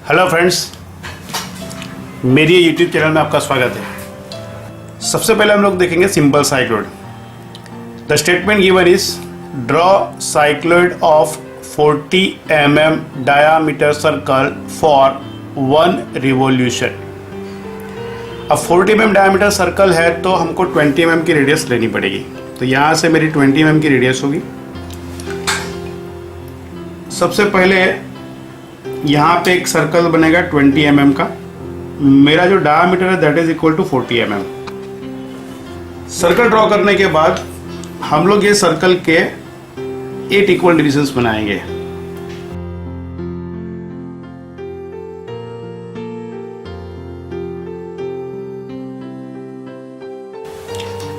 Hello friends, मेरी YouTube channel में आपका स्वागत है। सबसे पहले हम लोग देखेंगे simple cycloid. The statement given is draw cycloid of 40 mm diameter circle for 1 revolution. अब 40 mm डायामीटर सर्कल है तो हमको 20 mm की रेडियस लेनी पड़ेगी। तो यहाँ से मेरी 20 mm की रेडियस होगी। सबसे पहले यहाँ पे एक सर्कल बनेगा 20 mm का। मेरा जो डायमीटर है that is equal to 40 mm। Circle draw करने के बाद हम लोग ये सर्कल के 8 इक्वल डिविजन्स बनाएंगे।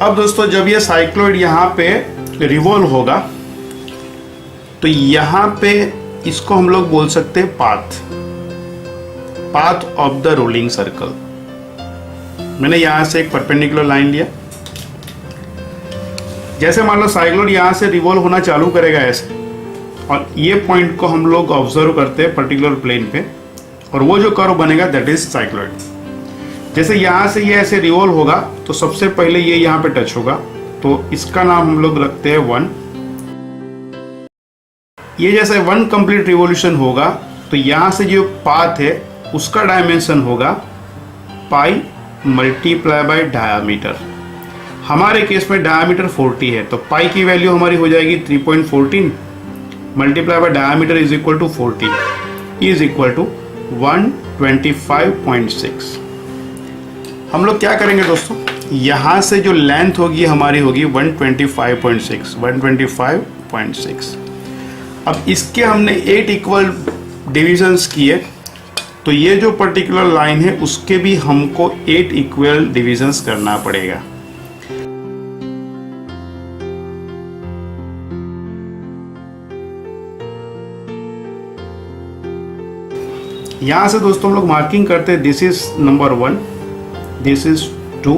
अब दोस्तों, जब ये साइक्लॉइड यहाँ पे रिवॉल्व होगा तो यहाँ पे इसको हम लोग बोल सकते हैं path of the rolling circle. मैंने यहां से एक परपेंडिकुलर लाइन लिया। जैसे मान लो साइक्लॉइड यहां से रिवॉल्व होना चालू करेगा ऐसे, और ये पॉइंट को हम लोग ऑब्जर्व करते हैं पर्टिकुलर प्लेन पे, और वो जो कर्व बनेगा दैट इज साइक्लॉइड। जैसे यहां से ये ऐसे रिवॉल्व होगा तो सबसे पहले ये यहां पे टच होगा, तो इसका नाम हम लोग रखते हैं 1। ये जैसे 1 कंप्लीट रिवॉल्यूशन होगा तो यहाँ से जो पाथ है उसका डायमेंशन होगा पाई मल्टीप्लाई बाय डायामीटर। हमारे केस में डायामीटर 40 है तो पाई की वैल्यू हमारी हो जाएगी 3.14 multiply by diameter is equal to 40 is equal to 125.6। हम लोग क्या करेंगे दोस्तों, यहाँ से जो लेंथ होगी हमारी होगी 125.6। अब इसके हमने 8 इक्वल डिविजन्स किए तो ये जो पर्टिकुलर लाइन है उसके भी हमको 8 इक्वल डिविजन्स करना पड़ेगा। यहां से दोस्तों हम लोग मार्किंग करते हैं, this is number 1, this is 2।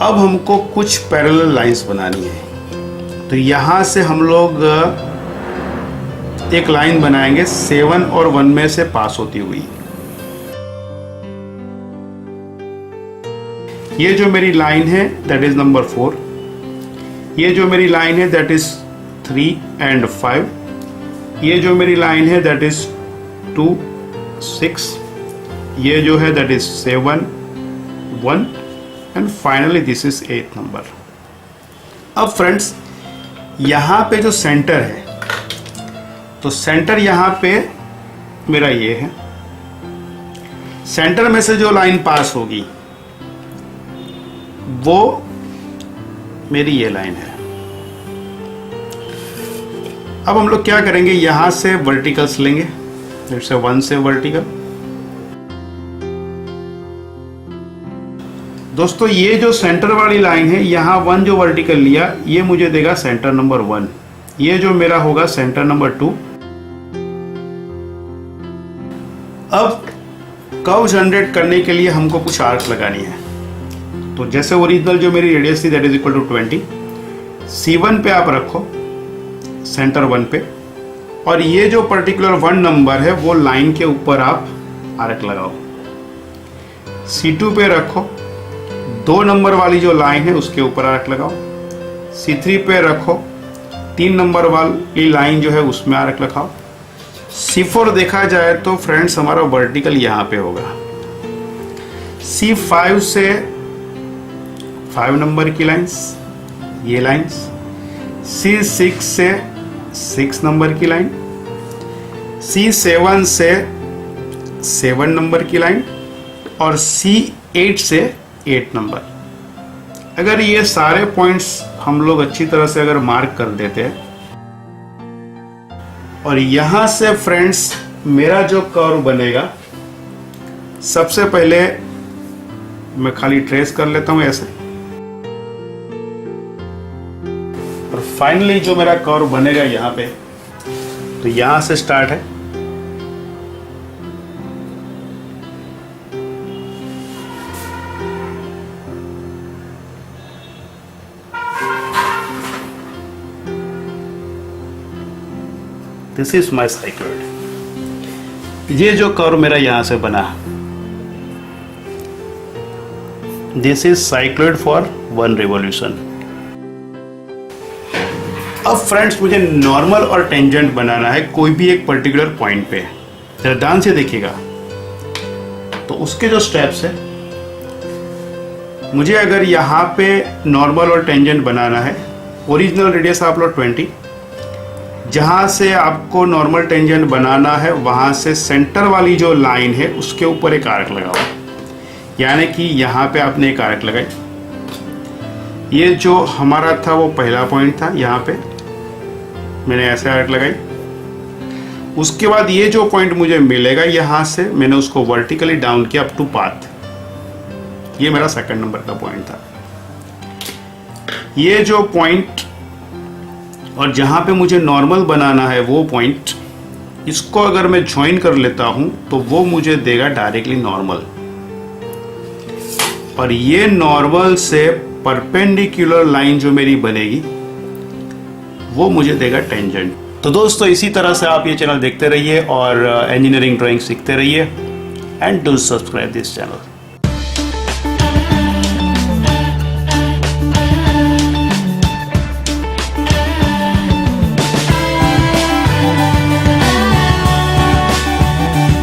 अब हमको कुछ पैरेलल लाइंस बनानी है तो यहां से हम लोग एक लाइन बनाएंगे 7 और 1 में से पास होती हुई। ये जो मेरी लाइन है दैट इज नंबर 4। ये जो मेरी लाइन है दैट इज 3 and 5। ये जो मेरी लाइन है दैट इज 2, 6। ये जो है that is 7, 1 and finally this is 8 number. अब फ्रेंड्स, यहाँ पे जो सेंटर है तो सेंटर यहाँ पे मेरा ये है। सेंटर में से जो लाइन पास होगी वो मेरी ये लाइन है। अब हम लोग क्या करेंगे, यहां से वर्टिकल्स लेंगे, जैसे 1 से वर्टिकल। दोस्तों, ये जो सेंटर वाली लाइन है यहाँ 1 जो वर्टिकल लिया ये मुझे देगा सेंटर नंबर 1। ये जो मेरा होगा सेंटर नंबर 2। अब कर्व जनरेट करने के लिए हमको कुछ आर्क लगानी है। तो जैसे ओरिजिनल जो मेरी रेडियस थी that is equal to 20, C1 पे आप रखो सेंटर 1 पे, और ये जो पर्टिकुलर 1 नंबर है वो लाइन के ऊपर आप आर्क लगाओ। C2 पे रखो, 2 नंबर वाली जो लाइन है उसके ऊपर आर्क लगाओ। C3 पे रखो, 3 नंबर वाली लाइन जो है उसमें आर्क लगाओ। C4 देखा जाए तो फ्रेंड्स हमारा वर्टिकल यहाँ पे होगा। C5 से 5 नंबर की लाइंस, ये लाइंस। C6 से 6 नंबर की लाइन। C7 से 7 नंबर की लाइन, और C8 से 8 नंबर। अगर ये सारे पॉइंट्स हम लोग अच्छी तरह से अगर मार्क कर देते हैं, और यहां से फ्रेंड्स मेरा जो कर्व बनेगा, सबसे पहले मैं खाली ट्रेस कर लेता हूं ऐसे, और फाइनली जो मेरा कर्व बनेगा यहां पे, तो यहां से स्टार्ट है। This is my cycloid. ये जो कर्व मेरा यहां से बना, this is cycloid for 1 revolution. अब फ्रेंड्स मुझे नॉर्मल और टेंजेंट बनाना है कोई भी एक पर्टिकुलर पॉइंट पे। जरा ध्यान से देखिएगा, तो उसके जो स्टेप्स है, मुझे अगर यहाँ पे नॉर्मल और टेंजेंट बनाना है, ओरिजिनल रेडियस आप लो 20, जहाँ से आपको नॉर्मल टेंजेंट बनाना है वहाँ से सेंटर वाली जो लाइन है उसके ऊपर एक आर्क लगाओ, यानी कि यहाँ पे आपने एक आर्क लगाई। ये जो हमारा था वो पहला पॉइंट था, यहाँ पे मैंने ऐसे आर्क लगाई। उसके बाद ये जो पॉइंट मुझे मिलेगा यहाँ से मैंने उसको वर्टिकली डाउन किया अप टू पाथ। ये मेरा सेकंड नंबर का पॉइंट था। ये जो पॉइंट और जहां पे मुझे नॉर्मल बनाना है वो पॉइंट, इसको अगर मैं ज्वाइन कर लेता हूं तो वो मुझे देगा डायरेक्टली नॉर्मल, और ये नॉर्मल से परपेंडिकुलर लाइन जो मेरी बनेगी वो मुझे देगा टेंजेंट। तो दोस्तों इसी तरह से आप ये चैनल देखते रहिए और इंजीनियरिंग ड्राइंग सीखते रहिए, and do subscribe this channel.